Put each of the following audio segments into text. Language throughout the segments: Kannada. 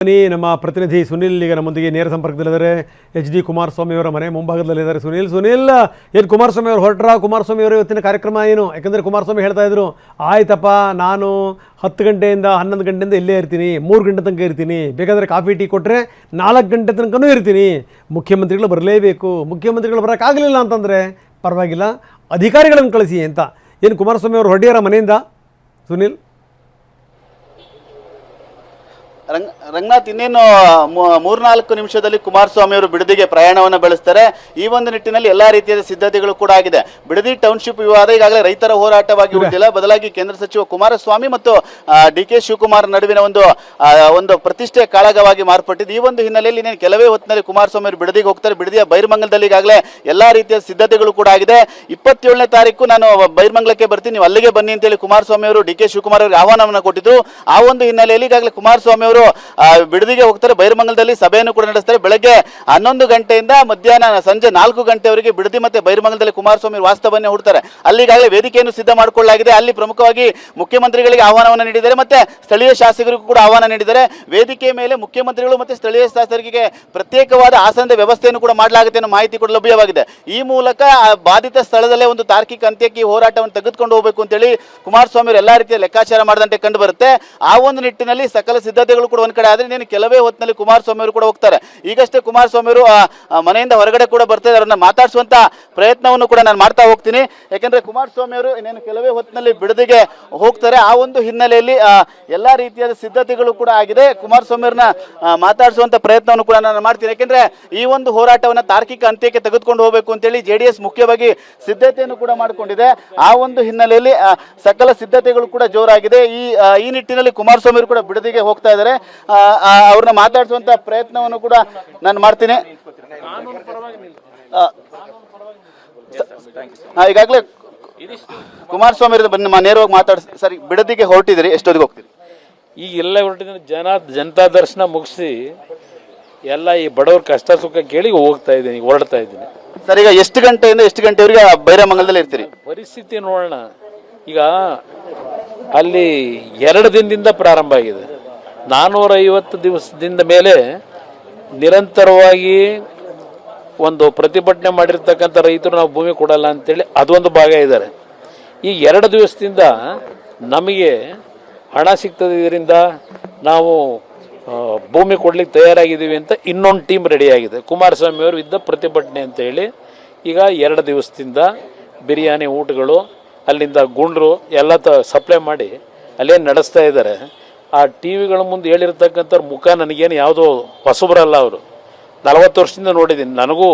ನಮ್ಮ ಪ್ರತಿನಿಧಿ ಸುನಿಲ್ ಈಗ ನಮ್ಮೊಂದಿಗೆ ನೇರ ಸಂಪರ್ಕದಲ್ಲಿದ್ದಾರೆ. HD ಕುಮಾರಸ್ವಾಮಿ ಅವರ ಮನೆ ಮುಂಭಾಗದಲ್ಲಿದ್ದಾರೆ. ಸುನಿಲ್ ಏನು ಕುಮಾರಸ್ವಾಮಿ ಅವರು ಹೊರಟ್ರ? ಕುಮಾರಸ್ವಾಮಿ ಅವರು ಇವತ್ತಿನ ಕಾರ್ಯಕ್ರಮ ಏನು? ಯಾಕಂದರೆ ಕುಮಾರಸ್ವಾಮಿ ಹೇಳ್ತಾ ಇದ್ರು, ಆಯ್ತಪ್ಪ ನಾನು 10 ಗಂಟೆಯಿಂದ 11 ಗಂಟೆಯಿಂದ ಇಲ್ಲೇ ಇರ್ತೀನಿ, 3 ಗಂಟೆ ತನಕ ಇರ್ತೀನಿ, ಬೇಕಾದರೆ ಕಾಫಿ ಟೀ ಕೊಟ್ಟರೆ 4 ಗಂಟೆ ತನಕನೂ ಇರ್ತೀನಿ, ಮುಖ್ಯಮಂತ್ರಿಗಳು ಬರಲೇಬೇಕು, ಮುಖ್ಯಮಂತ್ರಿಗಳು ಬರೋಕ್ಕಾಗಲಿಲ್ಲ ಅಂತಂದರೆ ಪರವಾಗಿಲ್ಲ, ಅಧಿಕಾರಿಗಳನ್ನು ಕಳಿಸಿ ಅಂತ. ಏನು ಕುಮಾರಸ್ವಾಮಿ ಅವರು ಹೊರಡ್ಯಾರ ಮನೆಯಿಂದ ಸುನಿಲ್? ರಂಗನಾಥ್, ಇನ್ನೇನು 3-4 ನಿಮಿಷದಲ್ಲಿ ಕುಮಾರಸ್ವಾಮಿ ಅವರು ಬಿಡದಿಗೆ ಪ್ರಯಾಣವನ್ನು ಬೆಳೆಸ್ತಾರೆ. ಈ ಒಂದು ನಿಟ್ಟಿನಲ್ಲಿ ಎಲ್ಲಾ ರೀತಿಯ ಸಿದ್ಧತೆಗಳು ಕೂಡ ಆಗಿದೆ. ಬಿಡದಿ ಟೌನ್ಶಿಪ್ ವಿವಾದ ಈಗಾಗಲೇ ರೈತರ ಹೋರಾಟವಾಗಿ ಉಳಿದಿಲ್ಲ, ಬದಲಾಗಿ ಕೇಂದ್ರ ಸಚಿವ ಕುಮಾರಸ್ವಾಮಿ ಮತ್ತು DK ಶಿವಕುಮಾರ್ ನಡುವಿನ ಒಂದು ಪ್ರತಿಷ್ಠೆ ಕಾಳಗವಾಗಿ ಮಾರ್ಪಟ್ಟಿದೆ. ಈ ಒಂದು ಹಿನ್ನೆಲೆಯಲ್ಲಿ ಇನ್ನೇನು ಕೆಲವೇ ಹೊತ್ತಿನಲ್ಲಿ ಕುಮಾರಸ್ವಾಮಿ ಅವರು ಬಿಡದಿಗೆ ಹೋಗ್ತಾರೆ. ಬಿಡದಿಯ ಬೈರ್ಮಂಗಲದಲ್ಲಿ ಈಗಾಗಲೇ ಎಲ್ಲಾ ರೀತಿಯ ಸಿದ್ಧತೆಗಳು ಕೂಡ ಆಗಿದೆ. 27ನೇ ತಾರೀಕು ನಾನು ಬೈರ್ಮಂಗಲಕ್ಕೆ ಬರ್ತೀನಿ, ನೀವು ಅಲ್ಲಿಗೆ ಬನ್ನಿ ಅಂತೇಳಿ ಕುಮಾರಸ್ವಾಮಿ ಅವರು DK ಶಿವಕುಮಾರ್ ಅವರಿಗೆ ಆಹ್ವಾನವನ್ನು ಕೊಟ್ಟಿದ್ರು. ಆ ಒಂದು ಹಿನ್ನೆಲೆಯಲ್ಲಿ ಈಗಾಗಲೇ ಕುಮಾರಸ್ವಾಮಿ ಅವರು ಬಿಡದಿಗೆ ಹೋಗ್ತಾರೆ. ಬೈರ್ಮಂಗಲದಲ್ಲಿ ಸಭೆಯನ್ನು ಕೂಡ ನಡೆಸ್ತಾರೆ. ಬೆಳಗ್ಗೆ 11 ಗಂಟೆಯಿಂದ ಮಧ್ಯಾಹ್ನ ಸಂಜೆ 4 ಗಂಟೆವರೆಗೆ ಬಿಡದಿ ಮತ್ತೆ ಬೈರ್ಮಂಗಲದಲ್ಲಿ ಕುಮಾರಸ್ವಾಮಿ ವಾಸ್ತವ್ಯವನ್ನು ಹೂಡ್ತಾರೆ. ಅಲ್ಲಿಗಾಗಲೇ ವೇದಿಕೆಯನ್ನು ಸಿದ್ಧ ಮಾಡಿಕೊಳ್ಳಲಾಗಿದೆ. ಅಲ್ಲಿ ಪ್ರಮುಖವಾಗಿ ಮುಖ್ಯಮಂತ್ರಿಗಳಿಗೆ ಆಹ್ವಾನವನ್ನು ನೀಡಿದ್ದಾರೆ, ಮತ್ತೆ ಸ್ಥಳೀಯ ಶಾಸಕರಿಗೂ ಕೂಡ ಆಹ್ವಾನ ನೀಡಿದ್ದಾರೆ. ವೇದಿಕೆ ಮೇಲೆ ಮುಖ್ಯಮಂತ್ರಿಗಳು ಮತ್ತೆ ಸ್ಥಳೀಯ ಶಾಸಕರಿಗೆ ಪ್ರತ್ಯೇಕವಾದ ಆಸನದ ವ್ಯವಸ್ಥೆಯನ್ನು ಕೂಡ ಮಾಡಲಾಗುತ್ತೆ ಅನ್ನೋ ಮಾಹಿತಿ ಕೂಡ ಲಭ್ಯವಾಗಿದೆ. ಈ ಮೂಲಕ ಬಾಧಿತ ಸ್ಥಳದಲ್ಲೇ ಒಂದು ತಾರ್ಕಿಕ ಅಂತ್ಯಕ್ಕೆ ಹೋರಾಟವನ್ನು ತೆಗೆದುಕೊಂಡು ಹೋಗಬೇಕು ಅಂತೇಳಿ ಕುಮಾರಸ್ವಾಮಿ ಅವರು ಎಲ್ಲಾ ರೀತಿಯ ಲೆಕ್ಕಾಚಾರ ಮಾಡದಂತೆ ಕಂಡು ಬರುತ್ತೆ. ಆ ಒಂದು ನಿಟ್ಟಿನಲ್ಲಿ ಸಕಲ ಸಿದ್ಧತೆಗಳು ಕೂಡ ಒಂದ್ ಕಡೆ ಆದ್ರೆ ನೀನು ಕೆಲವೇ ಹೊತ್ತಿನಲ್ಲಿ ಕುಮಾರಸ್ವಾಮಿ ಅವರು ಕೂಡ ಹೋಗ್ತಾರೆ. ಈಗಷ್ಟೇ ಕುಮಾರಸ್ವಾಮಿ ಅವರು ಮನೆಯಿಂದ ಹೊರಗಡೆ ಕೂಡ ಬರ್ತಾರೆ. ಅವರನ್ನ ಮಾತಾಡಿಸುವಂತ ಪ್ರಯತ್ನವನ್ನು ಕೂಡ ನಾನು ಮಾಡ್ತಾ ಹೋಗ್ತೀನಿ. ಯಾಕಂದ್ರೆ ಕುಮಾರಸ್ವಾಮಿ ಅವರು ಇನ್ನೇನು ಕೆಲವೇ ಹೊತ್ತಿನಲ್ಲಿ ಬಿಡದಿಗೆ ಹೋಗ್ತಾರೆ. ಆ ಒಂದು ಹಿನ್ನೆಲೆಯಲ್ಲಿ ಎಲ್ಲಾ ರೀತಿಯಾದ ಸಿದ್ಧತೆಗಳು ಕೂಡ ಆಗಿದೆ. ಕುಮಾರಸ್ವಾಮಿ ಅವ್ರನ್ನ ಮಾತಾಡಿಸುವಂತ ಪ್ರಯತ್ನವನ್ನು ಕೂಡ ನಾನು ಮಾಡ್ತೀನಿ. ಯಾಕಂದ್ರೆ ಈ ಒಂದು ಹೋರಾಟವನ್ನ ತಾರ್ಕಿಕ ಅಂತ್ಯಕ್ಕೆ ತೆಗೆದುಕೊಂಡು ಹೋಗಬೇಕು ಅಂತೇಳಿ JDS ಮುಖ್ಯವಾಗಿ ಸಿದ್ಧತೆಯನ್ನು ಕೂಡ ಮಾಡಿಕೊಂಡಿದೆ. ಆ ಒಂದು ಹಿನ್ನೆಲೆಯಲ್ಲಿ ಸಕಲ ಸಿದ್ಧತೆಗಳು ಕೂಡ ಜೋರಾಗಿದೆ. ಈ ನಿಟ್ಟಿನಲ್ಲಿ ಕುಮಾರಸ್ವಾಮಿ ಅವರು ಕೂಡ ಬಿಡದಿಗೆ ಹೋಗ್ತಾ ಇದ್ದಾರೆ. ಅವ್ರನ್ನ ಮಾತಾಡಿಸುವಂತ ಪ್ರಯತ್ನವನ್ನು ಕೂಡ ನಾನು ಮಾಡ್ತೀನಿ. ಈಗಾಗಲೇ ಕುಮಾರಸ್ವಾಮಿ ನೇರವಾಗಿ ಮಾತಾಡ್ ಸರಿ, ಬಿಡದಿಗೆ ಹೊರಟಿದ್ರಿ, ಎಷ್ಟೊತ್ತಿಗೆ ಹೋಗ್ತೀರಿ? ಈಗ ಎಲ್ಲ ಹೊರಟಿದ್ರೆ ಜನತಾ ದರ್ಶನ ಮುಗಿಸಿ ಎಲ್ಲ ಈ ಬಡವ್ರ ಕಷ್ಟ ಸುಖ ಕೇಳಿ ಹೋಗ್ತಾ ಇದ್ದೀನಿ, ಹೊರಡ್ತಾ ಇದ್ದೀನಿ. ಸರ್, ಈಗ ಎಷ್ಟು ಗಂಟೆಯಿಂದ ಎಷ್ಟು ಗಂಟೆವರೆಗೆ ಬೈರಮಂಗಲದಲ್ಲಿ ಇರ್ತೀರಿ? ಪರಿಸ್ಥಿತಿ ನೋಡೋಣ. ಈಗ ಅಲ್ಲಿ 2 ದಿನದಿಂದ ಪ್ರಾರಂಭ ಆಗಿದೆ. 450 ದಿವಸದಿಂದ ಮೇಲೆ ನಿರಂತರವಾಗಿ ಒಂದು ಪ್ರತಿಭಟನೆ ಮಾಡಿರ್ತಕ್ಕಂಥ ರೈತರು ನಾವು ಭೂಮಿ ಕೊಡಲ್ಲ ಅಂತೇಳಿ ಅದೊಂದು ಭಾಗ ಇದ್ದಾರೆ. ಈ 2 ದಿವಸದಿಂದ ನಮಗೆ ಹಣ ಸಿಗ್ತದೆ, ಇದರಿಂದ ನಾವು ಭೂಮಿ ಕೊಡ್ಲಿಕ್ಕೆ ತಯಾರಾಗಿದ್ದೀವಿ ಅಂತ ಇನ್ನೊಂದು ಟೀಮ್ ರೆಡಿಯಾಗಿದೆ. ಕುಮಾರಸ್ವಾಮಿ ಅವರು ಇದ್ದ ಪ್ರತಿಭಟನೆ ಅಂತ ಹೇಳಿ ಈಗ 2 ದಿವಸದಿಂದ ಬಿರಿಯಾನಿ ಊಟಗಳು ಅಲ್ಲಿಂದ ಗುಂಡ್ರು ಎಲ್ಲ ಸಪ್ಲೈ ಮಾಡಿ ಅಲ್ಲೇನು ನಡೆಸ್ತಾ ಇದ್ದಾರೆ. ಆ ಟಿ ವಿಗಳ ಮುಂದೆ ಹೇಳಿರ್ತಕ್ಕಂಥವ್ರ ಮುಖ ನನಗೇನು ಯಾವುದೋ ಹೊಸಬರಲ್ಲ. ಅವರು 40 ವರ್ಷದಿಂದ ನೋಡಿದ್ದೀನಿ. ನನಗೂ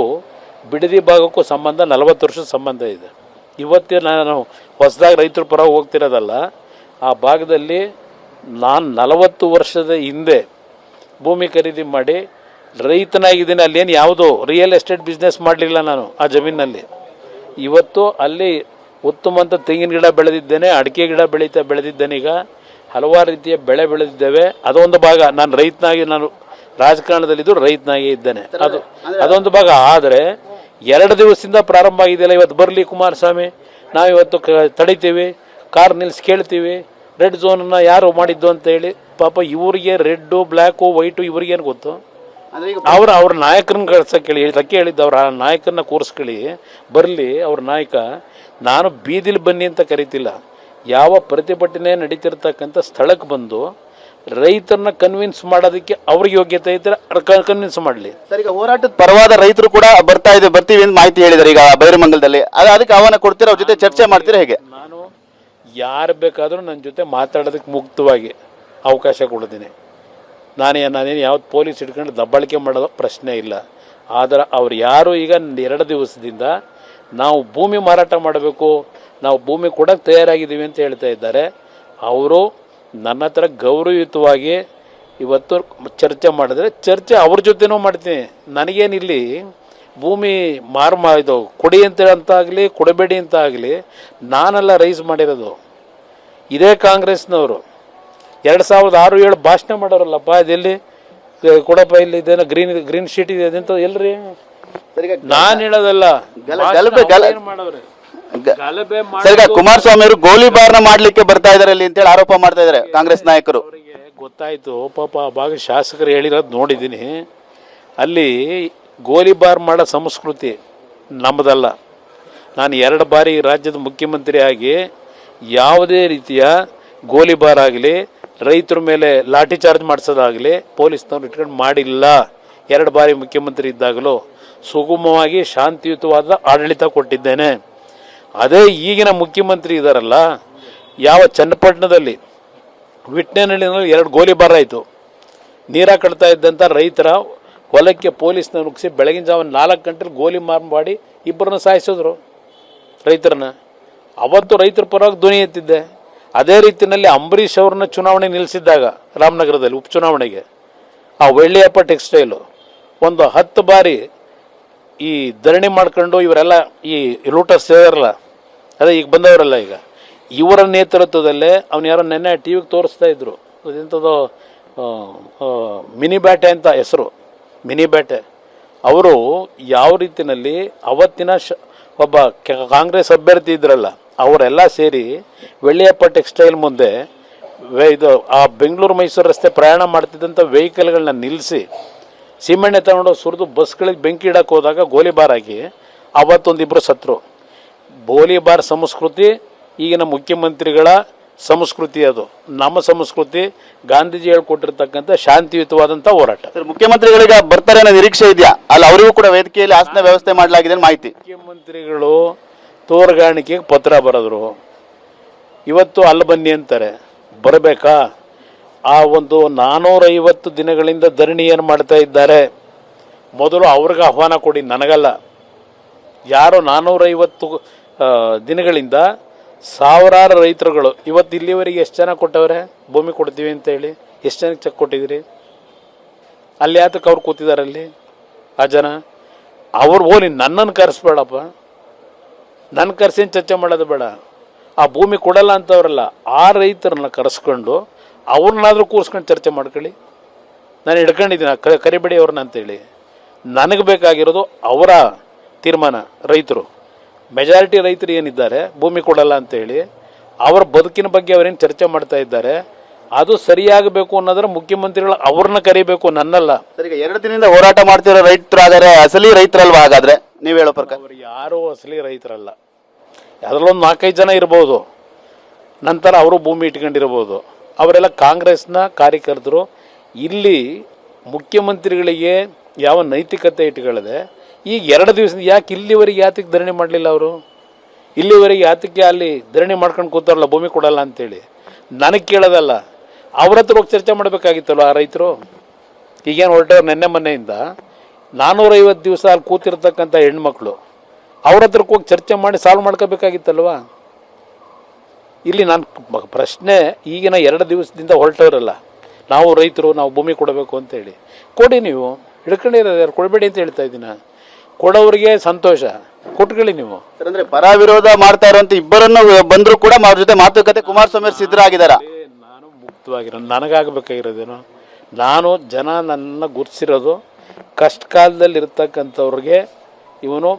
ಬಿಡದಿ ಭಾಗಕ್ಕೂ ಸಂಬಂಧ 40 ವರ್ಷದ ಸಂಬಂಧ ಇದೆ. ಇವತ್ತೇ ನಾನು ಹೊಸದಾಗಿ ರೈತರ ಪರ ಹೋಗ್ತಿರೋದಲ್ಲ. ಆ ಭಾಗದಲ್ಲಿ ನಾನು 40 ವರ್ಷದ ಹಿಂದೆ ಭೂಮಿ ಖರೀದಿ ಮಾಡಿ ರೈತನಾಗಿದ್ದೀನಿ. ಅಲ್ಲೇನು ಯಾವುದೋ ರಿಯಲ್ ಎಸ್ಟೇಟ್ ಬಿಸ್ನೆಸ್ ಮಾಡಲಿಲ್ಲ ನಾನು ಆ ಜಮೀನಲ್ಲಿ. ಇವತ್ತು ಅಲ್ಲಿ ಉತ್ತಮ ಅಂತ ತೆಂಗಿನ ಗಿಡ ಬೆಳೆದಿದ್ದೇನೆ, ಅಡಿಕೆ ಗಿಡ ಬೆಳೆದಿದ್ದೇನೆ. ಈಗ ಹಲವಾರು ರೀತಿಯ ಬೆಳೆ ಬೆಳೆದಿದ್ದೇವೆ. ಅದೊಂದು ಭಾಗ. ನಾನು ರೈತನಾಗಿ, ನಾನು ರಾಜಕಾರಣದಲ್ಲಿದ್ದು ರೈತನಾಗಿ ಇದ್ದೇನೆ. ಅದೊಂದು ಭಾಗ. ಆದರೆ 2 ದಿವಸದಿಂದ ಪ್ರಾರಂಭ ಆಗಿದೆಯಲ್ಲ, ಇವತ್ತು ಬರಲಿ ಕುಮಾರಸ್ವಾಮಿ, ನಾವಿವತ್ತು ತಡಿತೀವಿ, ಕಾರ್ ನಿಲ್ಲಿಸಿ ಕೇಳ್ತೀವಿ, ರೆಡ್ ಝೋನನ್ನು ಯಾರು ಮಾಡಿದ್ದು ಅಂತ ಹೇಳಿ. ಪಾಪ ಇವರಿಗೆ ರೆಡ್ಡು ಬ್ಲ್ಯಾಕು ವೈಟು ಇವ್ರಿಗೇನು ಗೊತ್ತು? ಅವ್ರ ನಾಯಕರನ್ನ ಕಳ್ಸಕ್ಕೆ ಹೇಳಿದ್ದು ಅವ್ರ ನಾಯಕರನ್ನ ಕೂರಿಸ್ಕೊಳ್ಳಿ, ಬರಲಿ ಅವ್ರ ನಾಯಕ. ನಾನು ಬೀದಿಲಿ ಬನ್ನಿ ಅಂತ ಕರಿತಿಲ್ಲ. ಯಾವ ಪ್ರತಿಭಟನೆ ನಡೀತಿರ್ತಕ್ಕಂಥ ಸ್ಥಳಕ್ಕೆ ಬಂದು ರೈತರನ್ನ ಕನ್ವಿನ್ಸ್ ಮಾಡೋದಕ್ಕೆ ಅವ್ರಿಗೆ ಯೋಗ್ಯತೆ ಇದ್ರೆ ಕನ್ವಿನ್ಸ್ ಮಾಡಲಿ. ಸರ್, ಈಗ ಹೋರಾಟದ ಪರವಾದ ರೈತರು ಕೂಡ ಬರ್ತೀವಿ ಅಂತ ಮಾಹಿತಿ ಹೇಳಿದ್ದಾರೆ. ಈಗ ಬೈರಮಂಗಲದಲ್ಲಿ ಅದಕ್ಕೆ ಆಹ್ವಾನ ಕೊಡ್ತೀರಾ? ಅವ್ರ ಜೊತೆ ಚರ್ಚೆ ಮಾಡ್ತೀರಾ ಹೇಗೆ? ನಾನು ಯಾರು ಬೇಕಾದರೂ ನನ್ನ ಜೊತೆ ಮಾತಾಡೋದಕ್ಕೆ ಮುಕ್ತವಾಗಿ ಅವಕಾಶ ಕೊಡ್ತೀನಿ. ನಾನೇನು ಯಾವ್ದು ಪೊಲೀಸ್ ಹಿಡ್ಕೊಂಡು ದಬ್ಬಾಳಿಕೆ ಮಾಡೋದು ಪ್ರಶ್ನೆ ಇಲ್ಲ. ಆದರೆ ಅವ್ರು ಯಾರು ಈಗ 2 ದಿವಸದಿಂದ ನಾವು ಭೂಮಿ ಮಾರಾಟ ಮಾಡಬೇಕು, ನಾವು ಭೂಮಿ ಕೊಡೋಕ್ಕೆ ತಯಾರಾಗಿದ್ದೀವಿ ಅಂತ ಹೇಳ್ತಾ ಇದ್ದಾರೆ. ಅವರು ನನ್ನ ಹತ್ರ ಗೌರವಯುತವಾಗಿ ಇವತ್ತು ಚರ್ಚೆ ಮಾಡಿದ್ರೆ ಚರ್ಚೆ ಅವ್ರ ಜೊತೆನೂ ಮಾಡ್ತೀನಿ. ನನಗೇನಿಲ್ಲಿ ಭೂಮಿ ಇದು ಕೊಡಿ ಅಂತ ಆಗಲಿ ಕೊಡಬೇಡಿ ಅಂತ ಆಗಲಿ ನಾನೆಲ್ಲ ರೈಸ್ ಮಾಡಿರೋದು. ಇದೇ ಕಾಂಗ್ರೆಸ್ನವರು 2006-7 ಭಾಷಣ ಮಾಡೋರಲ್ಲಪ್ಪ, ಇದೆಲ್ಲಿ ಕೊಡಪ್ಪ, ಇಲ್ಲಿ ಇದೇನೋ ಗ್ರೀನ್ ಶೀಟ್ ಇದೆ ಅದಂತ ಎಲ್ರಿ? ನಾನು ಹೇಳೋದಲ್ಲ, ಕುಮಾರಸ್ವಾಮಿ ಅವರು ಗೋಲಿಬಾರ್ನ ಮಾಡ್ಲಿಕ್ಕೆ ಬರ್ತಾ ಇದಾರೆ ಅಲ್ಲಿ ಅಂತೇಳಿ ಆರೋಪ ಮಾಡ್ತಾ ಇದಾರೆ ಕಾಂಗ್ರೆಸ್ ನಾಯಕರು. ಗೊತ್ತಾಯಿತು ಪಾಪ ಆ ಭಾಗ ಶಾಸಕರು ಹೇಳಿರೋದು ನೋಡಿದ್ದೀನಿ. ಅಲ್ಲಿ ಗೋಲಿಬಾರ್ ಮಾಡೋ ಸಂಸ್ಕೃತಿ ನಮ್ಮದಲ್ಲ. ನಾನು 2 ಬಾರಿ ರಾಜ್ಯದ ಮುಖ್ಯಮಂತ್ರಿ ಆಗಿ ಯಾವುದೇ ರೀತಿಯ ಗೋಲಿಬಾರ್ ಆಗಲಿ, ರೈತರ ಮೇಲೆ ಲಾಠಿ ಚಾರ್ಜ್ ಮಾಡಿಸೋದಾಗಲಿ ಪೊಲೀಸ್ನವ್ರು ಇಟ್ಕೊಂಡು ಮಾಡಿಲ್ಲ. 2 ಬಾರಿ ಮುಖ್ಯಮಂತ್ರಿ ಇದ್ದಾಗಲೂ ಸುಗಮವಾಗಿ ಶಾಂತಿಯುತವಾದ ಆಡಳಿತ ಕೊಟ್ಟಿದ್ದೇನೆ. ಅದೇ ಈಗಿನ ಮುಖ್ಯಮಂತ್ರಿ ಇದ್ದಾರಲ್ಲ, ಯಾವ ಚನ್ನಪಟ್ಟಣದಲ್ಲಿ ವಿಟ್ನೆನಹಳ್ಳಿನಲ್ಲಿ 2 ಗೋಲಿಬಾರ್ ಆಯಿತು. ನೀರ ಕಟ್ತಾ ಇದ್ದಂಥ ರೈತರ ಹೊಲಕ್ಕೆ ಪೊಲೀಸ್ನ ನುಗ್ಗಿಸಿ ಬೆಳಗಿನ ಜಾವ 4 ಗಂಟೆಲಿ ಗೋಲಿ ಮಾಡಿ ಇಬ್ಬರನ್ನ ಸಾಯಿಸಿದ್ರು ರೈತರನ್ನ. ಅವತ್ತು ರೈತರ ಪರವಾಗಿ ಧ್ವನಿ ಎತ್ತಿದ್ದೆ. ಅದೇ ರೀತಿಯಲ್ಲಿ ಅಂಬರೀಷ್ ಅವ್ರನ್ನ ಚುನಾವಣೆ ನಿಲ್ಲಿಸಿದ್ದಾಗ ರಾಮನಗರದಲ್ಲಿ ಉಪಚುನಾವಣೆಗೆ ಆ ವೆಳ್ಳಿಯಪ್ಪ ಟೆಕ್ಸ್ಟೈಲು ಒಂದು 10 ಬಾರಿ ಈ ಧರಣಿ ಮಾಡ್ಕೊಂಡು ಇವರೆಲ್ಲ ಈ ಲೂಟರ್ಸ್ ಇದಾರಲ್ಲ, ಅದೇ ಈಗ ಬಂದವರಲ್ಲ, ಈಗ ಇವರ ನೇತೃತ್ವದಲ್ಲೇ ಅವನು ಯಾರೋ ನೆನ್ನೆ ಟಿ ವಿಗೆ ತೋರಿಸ್ತಾ ಇದ್ರು, ಅದೆಂಥದ್ದು ಮಿನಿ ಬ್ಯಾಟೆ ಅಂತ ಹೆಸರು, ಮಿನಿ ಬ್ಯಾಟೆ. ಅವರು ಯಾವ ರೀತಿಯಲ್ಲಿ ಅವತ್ತಿನ ಒಬ್ಬ ಕಾಂಗ್ರೆಸ್ ಅಭ್ಯರ್ಥಿ ಇದ್ರಲ್ಲ, ಅವರೆಲ್ಲ ಸೇರಿ ವೆಳ್ಳಿಯಪ್ಪ ಟೆಕ್ಸ್ಟೈಲ್ ಮುಂದೆ ಇದು ಆ ಬೆಂಗಳೂರು ಮೈಸೂರು ರಸ್ತೆ ಪ್ರಯಾಣ ಮಾಡ್ತಿದ್ದಂಥ ವೆಹಿಕಲ್ಗಳನ್ನ ನಿಲ್ಲಿಸಿ ಸಿಮೆಣ್ಣೆ ತಗೊಂಡು ಸುರಿದು ಬಸ್ಗಳಿಗೆ ಬೆಂಕಿ ಇಡಕ್ಕೆ ಹೋದಾಗ ಗೋಲಿಬಾರ್ ಆಗಿ ಅವತ್ತೊಂದಿಬ್ಬರು ಸತ್ರು. ಗೋಲಿಬಾರ್ ಸಂಸ್ಕೃತಿ ಈಗಿನ ಮುಖ್ಯಮಂತ್ರಿಗಳ ಸಂಸ್ಕೃತಿ, ಅದು ನಮ್ಮ ಸಂಸ್ಕೃತಿ. ಗಾಂಧೀಜಿ ಹೇಳ್ಕೊಟ್ಟಿರ್ತಕ್ಕಂಥ ಶಾಂತಿಯುತವಾದಂಥ ಹೋರಾಟ. ಸರ್, ಮುಖ್ಯಮಂತ್ರಿಗಳಿಗೆ ಬರ್ತಾರೆ ಅನ್ನೋ ನಿರೀಕ್ಷೆ ಇದೆಯಾ? ಅಲ್ಲಿ ಅವರಿಗೂ ಕೂಡ ವೇದಿಕೆಯಲ್ಲಿ ಆಸನ ವ್ಯವಸ್ಥೆ ಮಾಡಲಾಗಿದೆ ಮಾಹಿತಿ. ಮುಖ್ಯಮಂತ್ರಿಗಳು ತೋರ್ಗಾಣಿಕೆಗೆ ಪತ್ರ ಬರೆದ್ರು. ಇವತ್ತು ಅಲ್ಲಿ ಬನ್ನಿ ಅಂತಾರೆ, ಬರಬೇಕಾ? ಆ ಒಂದು 450 ದಿನಗಳಿಂದ ಧರಣಿ ಏನು ಮಾಡ್ತಾ ಇದ್ದಾರೆ, ಮೊದಲು ಅವ್ರಿಗೆ ಆಹ್ವಾನ ಕೊಡಿ, ನನಗಲ್ಲ. ಯಾರೋ 450 ದಿನಗಳಿಂದ ಸಾವಿರಾರು ರೈತರುಗಳು ಇವತ್ತು ಇಲ್ಲಿವರೆಗೆ ಎಷ್ಟು ಜನ ಕೊಟ್ಟವ್ರೆ ಭೂಮಿ ಕೊಡ್ತೀವಿ ಅಂತ ಹೇಳಿ? ಎಷ್ಟು ಜನಕ್ಕೆ ಚೆಕ್ ಕೊಟ್ಟಿದ್ದೀರಿ? ಅಲ್ಲಿ ಯಾತಕ್ಕೆ ಅವ್ರು ಕೂತಿದ್ದಾರೆ ಅಲ್ಲಿ ಆ ಜನ? ಅವ್ರು ಹೋಲಿ, ನನ್ನನ್ನು ಕರೆಸ್ಬೇಡಪ್ಪ, ನನ್ನ ಕರೆಸೇನು ಚರ್ಚೆ ಮಾಡೋದು ಬೇಡ. ಆ ಭೂಮಿ ಕೊಡಲ್ಲ ಅಂತವ್ರಲ್ಲ, ಆ ರೈತರನ್ನ ಕರೆಸ್ಕೊಂಡು ಅವ್ರನ್ನಾದರೂ ಕೂರಿಸ್ಕೊಂಡು ಚರ್ಚೆ ಮಾಡ್ಕೊಳ್ಳಿ. ನಾನು ಹಿಡ್ಕೊಂಡಿದ್ದೀನಿ ಕರಿಬೇಡಿ ಅವ್ರನ್ನ ಅಂತೇಳಿ. ನನಗೆ ಬೇಕಾಗಿರೋದು ಅವರ ತೀರ್ಮಾನ. ರೈತರು ಮೆಜಾರಿಟಿ ರೈತರು ಏನಿದ್ದಾರೆ ಭೂಮಿ ಕೊಡಲ್ಲ ಅಂತೇಳಿ ಅವರ ಬದುಕಿನ ಬಗ್ಗೆ ಅವರೇನು ಚರ್ಚೆ ಮಾಡ್ತಾ ಇದ್ದಾರೆ, ಅದು ಸರಿಯಾಗಬೇಕು ಅನ್ನೋದ್ರ ಮುಖ್ಯಮಂತ್ರಿಗಳು ಅವ್ರನ್ನ ಕರಿಬೇಕು, ನನ್ನಲ್ಲ. ಸರ್, ಈಗ 2 ದಿನದಿಂದ ಹೋರಾಟ ಮಾಡ್ತಿರೋ ರೈತರಾದರೆ ಅಸಲಿ ರೈತರಲ್ವಾ? ಹಾಗಾದ್ರೆ ನೀವು ಹೇಳೋ ಪ್ರಕಾರ ಅವರು ಯಾರೂ ಅಸಲಿ ರೈತರಲ್ಲ. ಅದರಲ್ಲೊಂದು 4-5 ಜನ ಇರ್ಬೋದು, ನಂತರ ಅವರು ಭೂಮಿ ಇಟ್ಕೊಂಡಿರ್ಬೋದು. ಅವರೆಲ್ಲ ಕಾಂಗ್ರೆಸ್ನ ಕಾರ್ಯಕರ್ತರು. ಇಲ್ಲಿ ಮುಖ್ಯಮಂತ್ರಿಗಳಿಗೆ ಯಾವ ನೈತಿಕತೆ ಇಟ್ಕೊಳ್ಳದೆ ಈಗ 2 ದಿವಸ ಯಾಕೆ ಇಲ್ಲಿವರೆಗೆ ಯಾತಕ್ಕೆ ಧರಣಿ ಮಾಡಲಿಲ್ಲ ಅವರು? ಇಲ್ಲಿವರೆಗೆ ಯಾತಕ್ಕೆ ಅಲ್ಲಿ ಧರಣಿ ಮಾಡ್ಕೊಂಡು ಕೂತಾರಲ್ಲ ಭೂಮಿ ಕೊಡಲ್ಲ ಅಂತೇಳಿ? ನನಗೆ ಕೇಳೋದಲ್ಲ, ಅವ್ರ ಹತ್ರ ಹೋಗಿ ಚರ್ಚೆ ಮಾಡಬೇಕಾಗಿತ್ತಲ್ವ ಆ ರೈತರು. ಈಗೇನು ಹೊರಟವ್ರು ನೆನ್ನೆ ಮೊನ್ನೆಯಿಂದ 450 ದಿವಸ ಅಲ್ಲಿ ಕೂತಿರ್ತಕ್ಕಂಥ ಹೆಣ್ಮಕ್ಳು, ಅವ್ರ ಹತ್ರಕ್ಕೆ ಹೋಗಿ ಚರ್ಚೆ ಮಾಡಿ ಸಾಲ್ವ್ ಮಾಡ್ಕೋಬೇಕಾಗಿತ್ತಲ್ವ? ಇಲ್ಲಿ ನಾನು ಪ್ರಶ್ನೆ, ಈಗಿನ 2 ದಿವಸದಿಂದ ಹೊರಟವರಲ್ಲ, ನಾವು ರೈತರು, ನಾವು ಭೂಮಿ ಕೊಡಬೇಕು ಅಂತೇಳಿ ಕೊಡಿ. ನೀವು ಹಿಡ್ಕೊಂಡಿರೋದು ಯಾರು? ಕೊಡಬೇಡಿ ಅಂತ ಹೇಳ್ತಾ ಇದ್ದೀನಿ. ಕೊಡೋರಿಗೆ ಸಂತೋಷ, ಕೊಟ್ಕೊಳ್ಳಿ ನೀವು. ಸರ್, ಅಂದ್ರೆ ಪರ ವಿರೋಧ ಮಾಡ್ತಾ ಇರುವಂತ ಇಬ್ಬರನ್ನು ಬಂದ್ರು ಕೂಡ ಅವ್ರ ಜೊತೆ ಮಾತುಕತೆ ಕುಮಾರಸ್ವಾಮಿ ಅವರು ಸಿದ್ಧರಾಗಿದ್ದಾರ? ನಾನು ಮುಕ್ತವಾಗಿರೋ, ನನಗಾಗಬೇಕಾಗಿರೋದೇನು? ನಾನು ಜನ ನನ್ನ ಗುರುತಿಸಿರೋದು ಕಷ್ಟ ಕಾಲದಲ್ಲಿ ಇರ್ತಕ್ಕಂಥವ್ರಿಗೆ ಇವನು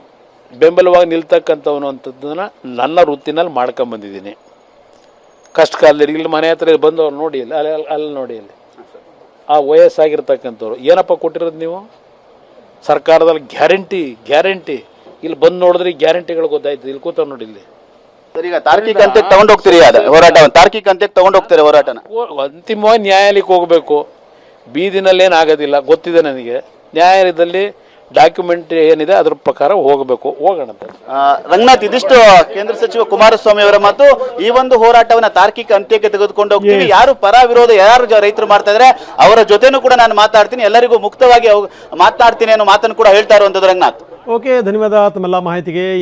ಬೆಂಬಲವಾಗಿ ನಿಲ್ತಕ್ಕಂಥವನು ಅಂಥದ್ದನ್ನು ನನ್ನ ವೃತ್ತಿನಲ್ಲಿ ಮಾಡ್ಕೊಂಬಂದಿದ್ದೀನಿ. ಕಷ್ಟ ಕಾಲದಲ್ಲಿ ಇಲ್ಲಿ ಮನೆ ಹತ್ರ ಬಂದವ್ರು ನೋಡಿ, ಅಲ್ಲಿ ನೋಡಿ, ಅಲ್ಲಿ ಆ ವಯಸ್ಸಾಗಿರ್ತಕ್ಕಂಥವ್ರು ಏನಪ್ಪ ಕೊಟ್ಟಿರೋದು ನೀವು? ಸರ್ಕಾರದಲ್ಲಿ ಗ್ಯಾರಂಟಿ ಇಲ್ಲಿ ಬಂದು ನೋಡಿದ್ರೆ ಗ್ಯಾರಂಟಿಗಳು ಗೊತ್ತಾಯ್ತು. ಇಲ್ಲಿ ಕೂತವ್ರು ನೋಡಿ, ಇಲ್ಲಿ. ಸರ್, ಈಗ ತಾರ್ಕಿಕ ಹಂತಕ್ಕೆ ತಗೊಂಡು ಹೋಗ್ತೀರಿ ಹೋರಾಟ? ತಾರ್ಕಿಕ ಹಂತಕ್ಕೆ ತಗೊಂಡು ಹೋಗ್ತಾರೆ ಹೋರಾಟನ? ಅಂತಿಮವಾಗಿ ನ್ಯಾಯಾಲಯಕ್ಕೆ ಹೋಗಬೇಕು. ಬೀದಿನಲ್ಲೇನಾಗೋದಿಲ್ಲ ಗೊತ್ತಿದೆ ನನಗೆ. ನ್ಯಾಯಾಲಯದಲ್ಲಿ ಡಾಕ್ಯುಮೆಂಟ್ ಏನಿದೆ ಅದ್ರ ಪ್ರಕಾರ ಹೋಗಬೇಕು, ಹೋಗೋಣ. ರಂಗನಾಥ್, ಇದಿಷ್ಟು ಕೇಂದ್ರ ಸಚಿವ ಕುಮಾರಸ್ವಾಮಿ ಅವರ ಮಾತು. ಈ ಒಂದು ಹೋರಾಟವನ್ನ ತಾರ್ಕಿಕ ಅಂತ್ಯಕ್ಕೆ ತೆಗೆದುಕೊಂಡು ಹೋಗ್ತೀವಿ. ಯಾರು ಪರ ವಿರೋಧ ಯಾರು ರೈತರು ಮಾಡ್ತಾ ಇದ್ರೆ ಅವರ ಜೊತೆನೂ ಕೂಡ ನಾನು ಮಾತಾಡ್ತೀನಿ, ಎಲ್ಲರಿಗೂ ಮುಕ್ತವಾಗಿ ಮಾತನಾಡ್ತೀನಿ ಅನ್ನೋ ಮಾತನ್ನು ಕೂಡ ಹೇಳ್ತಾ ಇರುವಂತದ್ದು ರಂಗನಾಥ್. ಓಕೆ, ಧನ್ಯವಾದ ತಮ್ಮೆಲ್ಲ ಮಾಹಿತಿಗೆ.